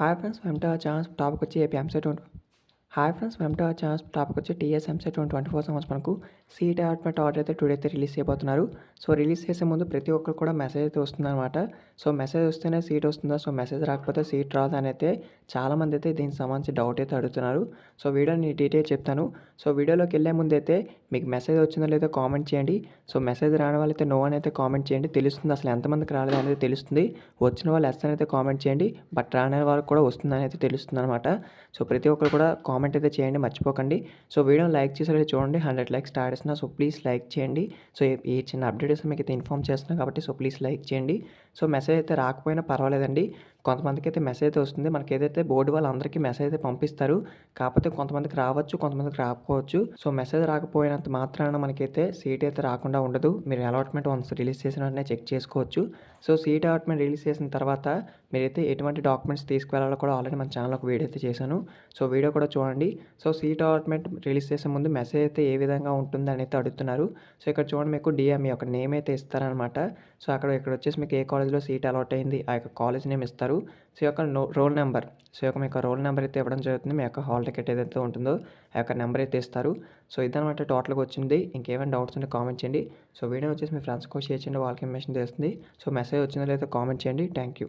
Hi friends welcome to our channel topic వచ్చి AP EAMCET hi friends welcome to our channel topic వచ్చి TS EAMCET 2024 సంవత్సరంకు seat allotment order అయితే today అయితే release చేయబోతున్నారు. So release చేసే ముందు ప్రతి ఒక్కరు కూడా మెసేజ్ అయితే వస్తుందన్నమాట. సో మెసేజ్ వస్తేనే సీట్ వస్తుందా, సో మెసేజ్ రాకపోతే సీట్ రాదా అని అయితే చాలామంది అయితే దీనికి సంబంధించి డౌట్ అయితే అడుగుతున్నారు. సో వీడియోని డీటెయిల్ చెప్తాను. సో వీడియోలోకి వెళ్ళే ముందు అయితే మీకు మెసేజ్ వచ్చిందో లేదో కామెంట్ చేయండి. సో మెసేజ్ రాని వాళ్ళైతే నో అని అయితే కామెంట్ చేయండి. తెలుస్తుంది అసలు ఎంతమందికి రాలేదు అనేది తెలుస్తుంది. వచ్చిన వాళ్ళు ఎస్ అని అయితే కామెంట్ చేయండి. బట్ రాని వాళ్ళకి కూడా వస్తుందని అయితే తెలుస్తుంది అనమాట. సో ప్రతి ఒక్కరు కూడా కామెంట్ అయితే చేయండి, మర్చిపోకండి. సో వీడియోని లైక్ చేసేది చూడండి, 100 లైక్స్ స్టార్ట్ చేస్తున్నా. సో ప్లీజ్ లైక్ చేయండి. సో ఈ చిన్న అప్డేట్స్ మీకు అయితే ఇన్ఫార్మ్ చేస్తున్నాను కాబట్టి సో ప్లీజ్ లైక్ చేయండి. సో మెసేజ్ అయితే రాకపోయినా పర్వాలేదండి. కొంతమందికి అయితే మెసేజ్ అయితే వస్తుంది. మనకి ఏదైతే బోర్డు వాళ్ళందరికీ మెసేజ్ అయితే పంపిస్తారు. కాకపోతే కొంతమందికి రావచ్చు, కొంతమందికి రాకపోవచ్చు. సో మెసేజ్ రాకపోయినంత మాత్రాన మనకైతే సీట్ అయితే రాకుండా ఉండదు. మీరు అలాట్మెంట్ వన్స్ రిలీజ్ చేసిన వెంటనే చెక్ చేసుకోవచ్చు. సో సీట్ అలాట్మెంట్ రిలీజ్ చేసిన తర్వాత మీరైతే ఎటువంటి డాక్యుమెంట్స్ తీసుకువెళ్ళాలో కూడా ఆల్రెడీ మన ఛానల్లో ఒక వీడియో అయితే చేశాను. సో వీడియో కూడా చూడండి. సో సీట్ అలాట్మెంట్ రిలీజ్ చేసే ముందు మెసేజ్ అయితే ఏ విధంగా ఉంటుంది అని అయితే అడుగుతున్నారు. సో ఇక్కడ చూడండి, మీకు డిఎం మీ యొక్క నేమ్ అయితే ఇస్తారనమాట. సో ఇక్కడ వచ్చేసి మీకు ఏ కాలేజ్లో సీట్ అలాట్ అయింది ఆ యొక్క కాలేజ్ నేమ్ ఇస్తారు. సో యొక్క రోల్ నెంబర్, సో యొక్క మీ యొక్క రోల్ నెంబర్ అయితే ఇవ్వడం జరుగుతుంది. మీ యొక్క హాల్ టికెట్ ఏదైతే ఉంటుందో ఆ యొక్క నెంబర్ అయితే ఇస్తారు. సో ఇదనమాట టోటల్గా వచ్చింది. ఇంకేమైనా డౌట్స్ ఉంటే కామెంట్ చేయండి. సో వీడియో వచ్చేసి మీ ఫ్రెండ్స్కి షేర్ చేయండి, వాళ్ళకి ఇన్ఫర్మేషన్ చేస్తుంది. సో మెసేజ్ వచ్చిందో లేదో కామెంట్ చేయండి. Thank you.